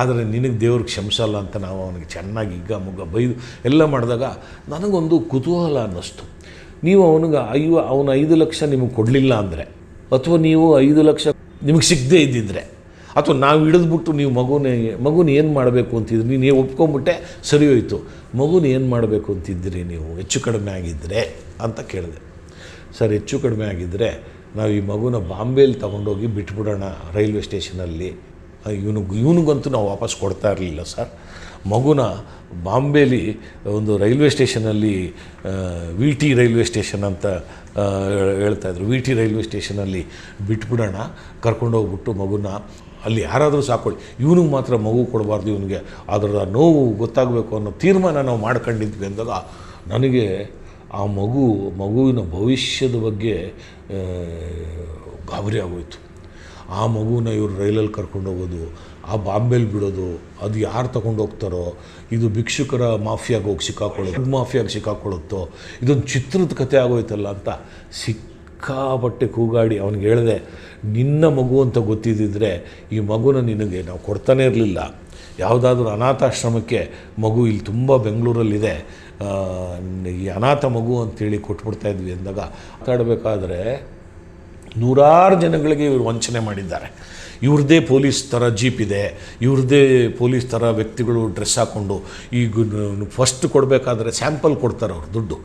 ಆದರೆ ನಿನಗೆ ದೇವ್ರಿಗೆ ಕ್ಷಮಿಸಲ್ಲ ಅಂತ ನಾವು ಅವನಿಗೆ ಚೆನ್ನಾಗಿ ಹಿಗ್ಗ ಬೈದು ಎಲ್ಲ ಮಾಡಿದಾಗ ನನಗೊಂದು ಕುತೂಹಲ ಅನ್ನಿಸ್ತು. ನೀವು ಅವನು 5 ಲಕ್ಷ ನಿಮಗೆ ಕೊಡಲಿಲ್ಲ ಅಂದರೆ, ಅಥವಾ ನೀವು 5 ಲಕ್ಷ ನಿಮಗೆ ಸಿಗದೇ ಇದ್ದಿದ್ರೆ, ಅಥವಾ ನಾವು ಹಿಡಿದ್ಬಿಟ್ಟು ನೀವು ಮಗುನ ಏನು ಮಾಡಬೇಕು ಅಂತಿದ್ರಿ, ನೀನು ಒಪ್ಕೊಂಬಿಟ್ಟೆ, ಸರಿ ಹೋಯಿತು. ಮಗುನ ಏನು ಮಾಡಬೇಕು ಅಂತಿದ್ದೀರಿ ನೀವು, ಹೆಚ್ಚು ಕಡಿಮೆ ಆಗಿದ್ದರೆ ಅಂತ ಕೇಳಿದೆ. ಸರ್, ಹೆಚ್ಚು ಕಡಿಮೆ ಆಗಿದ್ದರೆ ನಾವು ಈ ಮಗುನ ಬಾಂಬೆಲಿ ತೊಗೊಂಡೋಗಿ ಬಿಟ್ಬಿಡೋಣ ರೈಲ್ವೆ ಸ್ಟೇಷನಲ್ಲಿ. ಇವನಿಗಂತೂ ನಾವು ವಾಪಸ್ ಕೊಡ್ತಾ ಇರಲಿಲ್ಲ ಸರ್. ಮಗುನ ಬಾಂಬೆಲಿ ಒಂದು ರೈಲ್ವೆ ಸ್ಟೇಷನಲ್ಲಿ, VT ರೈಲ್ವೆ ಸ್ಟೇಷನ್ ಅಂತ ಹೇಳ್ತಾಯಿದ್ರು, VT ರೈಲ್ವೆ ಸ್ಟೇಷನಲ್ಲಿ ಬಿಟ್ಬಿಡೋಣ, ಕರ್ಕೊಂಡೋಗ್ಬಿಟ್ಟು ಮಗುನ ಅಲ್ಲಿ ಯಾರಾದರೂ ಸಾಕೊಳ್ಳಿ, ಇವನಿಗೆ ಮಾತ್ರ ಮಗು ಕೊಡಬಾರ್ದು, ಇವನಿಗೆ ಅದರ ನೋವು ಗೊತ್ತಾಗಬೇಕು ಅನ್ನೋ ತೀರ್ಮಾನ ನಾವು ಮಾಡ್ಕೊಂಡಿದ್ವಿ ಅಂದಾಗ ನನಗೆ ಆ ಮಗುವಿನ ಭವಿಷ್ಯದ ಬಗ್ಗೆ ಗಾಬರಿ ಆಗೋಯ್ತು. ಆ ಮಗುನ ಇವರು ರೈಲಲ್ಲಿ ಕರ್ಕೊಂಡೋಗೋದು, ಆ ಬಾಂಬೆಲಿ ಬಿಡೋದು, ಅದು ಯಾರು ತಗೊಂಡು ಹೋಗ್ತಾರೋ, ಇದು ಭಿಕ್ಷುಕರ ಮಾಫಿಯಾಗಿ ಹೋಗಿ ಸಿಕ್ಕಾಕೊಳ್ಳುತ್ತೋ, ಇದೊಂದು ಚಿತ್ರದ ಕಥೆ ಆಗೋಯ್ತಲ್ಲ ಅಂತ ಸಿಕ್ಕಾಪಟ್ಟೆ ಕೂಗಾಡಿ ಅವನಿಗೆ ಹೇಳಿದೆ, ನಿನ್ನ ಮಗು ಅಂತ ಗೊತ್ತಿದ್ದಿದ್ರೆ ಈ ಮಗುನ ನಿನಗೆ ನಾವು ಕೊಡ್ತಾನೇ ಇರಲಿಲ್ಲ. ಯಾವುದಾದ್ರೂ ಅನಾಥಾಶ್ರಮಕ್ಕೆ ಮಗು ಇಲ್ಲಿ ತುಂಬ ಬೆಂಗಳೂರಲ್ಲಿದೆ, ಈ ಅನಾಥ ಮಗು ಅಂತೇಳಿ ಕೊಟ್ಬಿಡ್ತಾಯಿದ್ವಿ ಅಂದಾಗ ಮಾತಾಡಬೇಕಾದ್ರೆ ನೂರಾರು ಜನಗಳಿಗೆ ಇವರು ವಂಚನೆ ಮಾಡಿದ್ದಾರೆ. ಇವ್ರದ್ದೇ ಪೊಲೀಸ್ ಥರ ಜೀಪ್ ಇದೆ, ಇವ್ರದ್ದೇ ಪೊಲೀಸ್ ಥರ ವ್ಯಕ್ತಿಗಳು ಡ್ರೆಸ್ ಹಾಕ್ಕೊಂಡು ಈಗ ಫಸ್ಟ್ ಕೊಡಬೇಕಾದ್ರೆ ಸ್ಯಾಂಪಲ್ ಕೊಡ್ತಾರೆ ಅವ್ರು ದುಡ್ಡು.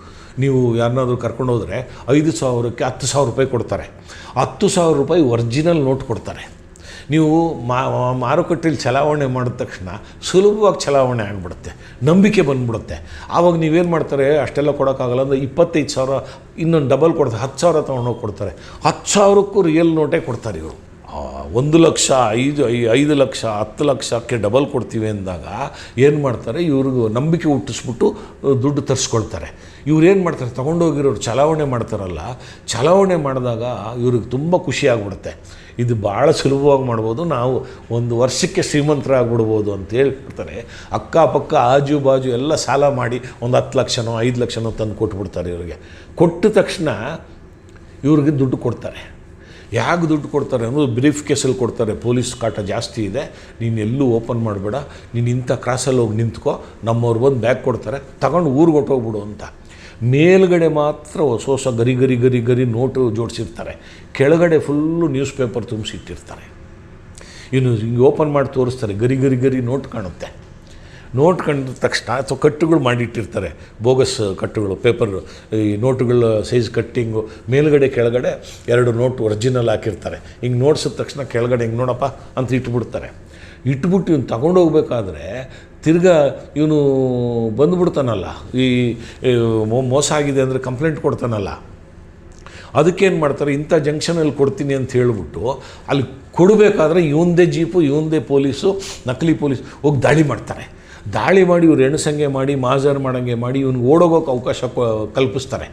ನೀವು ಯಾರನ್ನಾದ್ರೂ ಕರ್ಕೊಂಡು ಹೋದರೆ 5,000ಕ್ಕೆ 10,000 ರೂಪಾಯಿ ಕೊಡ್ತಾರೆ. 10,000 ರೂಪಾಯಿ ಒರಿಜಿನಲ್ ನೋಟ್ ಕೊಡ್ತಾರೆ. ನೀವು ಮಾರುಕಟ್ಟೆಯಲ್ಲಿ ಚಲಾವಣೆ ಮಾಡಿದ ತಕ್ಷಣ ಸುಲಭವಾಗಿ ಚಲಾವಣೆ ಆಗಿಬಿಡುತ್ತೆ, ನಂಬಿಕೆ ಬಂದುಬಿಡುತ್ತೆ. ಆವಾಗ ನೀವೇನು ಮಾಡ್ತಾರೆ, ಅಷ್ಟೆಲ್ಲ ಕೊಡೋಕ್ಕಾಗಲ್ಲ ಅಂದರೆ 25,000 ಇನ್ನೊಂದು ಡಬಲ್ ಕೊಡ್ತಾರೆ, 10,000 ತೊಗೊಂಡೋಗಿ ಕೊಡ್ತಾರೆ. 10,000ಕ್ಕೂ ರಿಯಲ್ ನೋಟೇ ಕೊಡ್ತಾರೆ ಇವರು. 1 ಲಕ್ಷ 5 ಲಕ್ಷ 10 ಲಕ್ಷಕ್ಕೆ ಡಬಲ್ ಕೊಡ್ತೀವಿ ಅಂದಾಗ ಏನು ಮಾಡ್ತಾರೆ, ಇವ್ರಿಗೂ ನಂಬಿಕೆ ಹುಟ್ಟಿಸ್ಬಿಟ್ಟು ದುಡ್ಡು ತರಿಸ್ಕೊಳ್ತಾರೆ. ಇವ್ರು ಏನು ಮಾಡ್ತಾರೆ, ತೊಗೊಂಡೋಗಿರೋರು ಚಲಾವಣೆ ಮಾಡ್ತಾರಲ್ಲ, ಚಲಾವಣೆ ಮಾಡಿದಾಗ ಇವ್ರಿಗೆ ತುಂಬ ಖುಷಿ ಆಗಿಬಿಡುತ್ತೆ. ಇದು ಭಾಳ ಸುಲಭವಾಗಿ ಮಾಡ್ಬೋದು, ನಾವು 1 ವರ್ಷಕ್ಕೆ ಶ್ರೀಮಂತರಾಗ್ಬಿಡ್ಬೋದು ಅಂತ ಹೇಳ್ಬಿಡ್ತಾರೆ. ಅಕ್ಕಪಕ್ಕ ಆಜು ಬಾಜು ಎಲ್ಲ ಸಾಲ ಮಾಡಿ ಒಂದು 10 ಲಕ್ಷನೋ 5 ಲಕ್ಷನೋ ತಂದು ಕೊಟ್ಬಿಡ್ತಾರೆ ಇವ್ರಿಗೆ. ಕೊಟ್ಟ ತಕ್ಷಣ ಇವ್ರಿಗೆ ದುಡ್ಡು ಕೊಡ್ತಾರೆ. ಯಾಕೆ ದುಡ್ಡು ಕೊಡ್ತಾರೆ ಅನ್ನೋದು ಬ್ರೀಫ್ ಕೇಸಲ್ಲಿ ಕೊಡ್ತಾರೆ. ಪೊಲೀಸ್ ಕಾಟ ಜಾಸ್ತಿ ಇದೆ, ನೀನು ಎಲ್ಲೂ ಓಪನ್ ಮಾಡಬೇಡ, ನೀನು ಇಂಥ ಕ್ರಾಸಲ್ಲಿ ಹೋಗಿ ನಿಂತ್ಕೋ, ನಮ್ಮವ್ರು ಬಂದು ಬ್ಯಾಗ್ ಕೊಡ್ತಾರೆ, ತಗೊಂಡು ಊರಿಗೆ ಹೊಟ್ಟೋಗ್ಬಿಡು ಅಂತ. ಮೇಲ್ಗಡೆ ಮಾತ್ರ ಹೊಸ ಗರಿ ನೋಟು ಜೋಡಿಸಿರ್ತಾರೆ, ಕೆಳಗಡೆ ಫುಲ್ಲು ನ್ಯೂಸ್ ಪೇಪರ್ ತುಂಬಿಸಿಟ್ಟಿರ್ತಾರೆ. ಇನ್ನು ಹಿಂಗೆ ಓಪನ್ ಮಾಡಿ ತೋರಿಸ್ತಾರೆ, ಗರಿ ನೋಟ್ ಕಾಣುತ್ತೆ. ನೋಟ್ ಕಂಡ ತಕ್ಷಣ ಅಥವಾ ಕಟ್ಟುಗಳು ಮಾಡಿಟ್ಟಿರ್ತಾರೆ, ಬೋಗಸ್ ಕಟ್ಟುಗಳು, ಪೇಪರ್ ಈ ನೋಟುಗಳ ಸೈಜ್ ಕಟ್ಟಿಂಗು, ಮೇಲುಗಡೆ ಕೆಳಗಡೆ 2 ನೋಟ್ ಒರಿಜಿನಲ್ ಹಾಕಿರ್ತಾರೆ. ಹಿಂಗೆ ನೋಡ್ಸಿದ ತಕ್ಷಣ ಕೆಳಗಡೆ ಹಿಂಗೆ ನೋಡಪ್ಪ ಅಂತ ಇಟ್ಬಿಡ್ತಾರೆ. ಇಟ್ಬಿಟ್ಟು ಇವನು ತಗೊಂಡೋಗ್ಬೇಕಾದ್ರೆ ತಿರ್ಗಾ ಇವನು ಬಂದುಬಿಡ್ತಾನಲ್ಲ, ಈ ಮೋಸ ಆಗಿದೆ ಅಂದರೆ ಕಂಪ್ಲೇಂಟ್ ಕೊಡ್ತಾನಲ್ಲ, ಅದಕ್ಕೇನು ಮಾಡ್ತಾರೆ, ಇಂಥ ಜಂಕ್ಷನಲ್ಲಿ ಕೊಡ್ತೀನಿ ಅಂತ ಹೇಳ್ಬಿಟ್ಟು ಅಲ್ಲಿ ಕೊಡಬೇಕಾದ್ರೆ ಇವಂದೇ ಜೀಪು, ಇವಂದೇ ಪೊಲೀಸು, ನಕಲಿ ಪೊಲೀಸ್ ಹೋಗಿ ದಾಳಿ ಮಾಡಿ ಇವ್ರು ಎಣಸಂಗೆ ಮಾಡಿ ಮಾಜರ್ ಮಾಡಂಗೆ ಮಾಡಿ ಇವ್ನಿಗೆ ಓಡೋಗೋಕೆ ಅವಕಾಶ ಕಲ್ಪಿಸ್ತಾರೆ.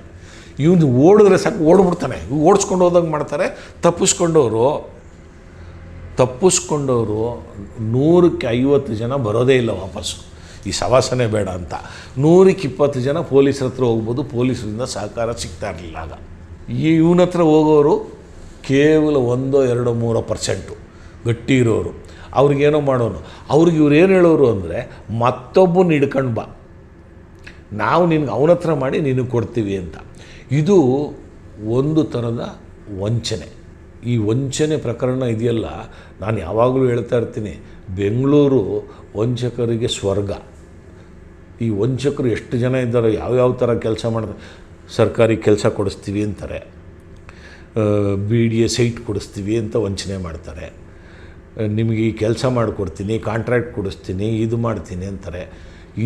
ಇವನು ಓಡಿದ್ರೆ ಸಾಕು ಓಡ್ಬಿಡ್ತಾನೆ. ಓಡಿಸ್ಕೊಂಡು ಹೋದಾಗ ಮಾಡ್ತಾರೆ. ತಪ್ಪಿಸ್ಕೊಂಡವರು 100ಕ್ಕೆ 50 ಜನ ಬರೋದೇ ಇಲ್ಲ ವಾಪಸ್ಸು, ಈ ಸವಾಸನೆ ಬೇಡ ಅಂತ. 100ಕ್ಕೆ 20 ಜನ ಪೊಲೀಸರ ಹತ್ರ ಹೋಗ್ಬೋದು, ಪೊಲೀಸರಿಂದ ಸಹಕಾರ ಸಿಗ್ತಾ ಇರಲಿಲ್ಲ. ಆಗ ಇವನ ಹತ್ರ ಹೋಗೋರು ಕೇವಲ 1, 2, 3% ಗಟ್ಟಿ ಇರೋರು. ಅವ್ರಿಗೇನೋ ಮಾಡೋನು. ಅವ್ರಿಗೆ ಇವ್ರು ಏನು ಹೇಳೋರು ಅಂದರೆ, ಮತ್ತೊಬ್ಬನ ಹಿಡ್ಕೊಂಡು ಬಾ, ನಾವು ನಿನ್ಗೆ ಅವನ ಹತ್ರ ಮಾಡಿ ನಿನಗೆ ಕೊಡ್ತೀವಿ ಅಂತ. ಇದು ಒಂದು ಥರದ ವಂಚನೆ. ಈ ವಂಚನೆ ಪ್ರಕರಣ ಇದೆಯಲ್ಲ, ನಾನು ಯಾವಾಗಲೂ ಹೇಳ್ತಾ ಇರ್ತೀನಿ, ಬೆಂಗಳೂರು ವಂಚಕರಿಗೆ ಸ್ವರ್ಗ. ಈ ವಂಚಕರು ಎಷ್ಟು ಜನ ಇದ್ದಾರೋ, ಯಾವ್ಯಾವ ಥರ ಕೆಲಸ ಮಾಡ್ತಾರೆ. ಸರ್ಕಾರಿ ಕೆಲಸ ಕೊಡಿಸ್ತೀವಿ ಅಂತಾರೆ, BDA ಸೈಟ್ ಕೊಡಿಸ್ತೀವಿ ಅಂತ ವಂಚನೆ ಮಾಡ್ತಾರೆ. ನಿಮಗೆ ಈ ಕೆಲಸ ಮಾಡಿಕೊಡ್ತೀನಿ, ಕಾಂಟ್ರಾಕ್ಟ್ ಕೊಡಿಸ್ತೀನಿ, ಇದು ಮಾಡ್ತೀನಿ ಅಂತಾರೆ.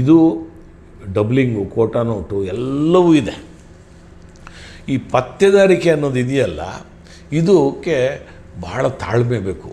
ಇದು ಡಬ್ಲಿಂಗು, ಕೋಟಾ ನೋಟು ಎಲ್ಲವೂ ಇದೆ. ಈ ಪತ್ತೆದಾರಿಕೆ ಅನ್ನೋದು ಇದೆಯಲ್ಲ, ಇದಕ್ಕೆ ಬಹಳ ತಾಳ್ಮೆ ಬೇಕು.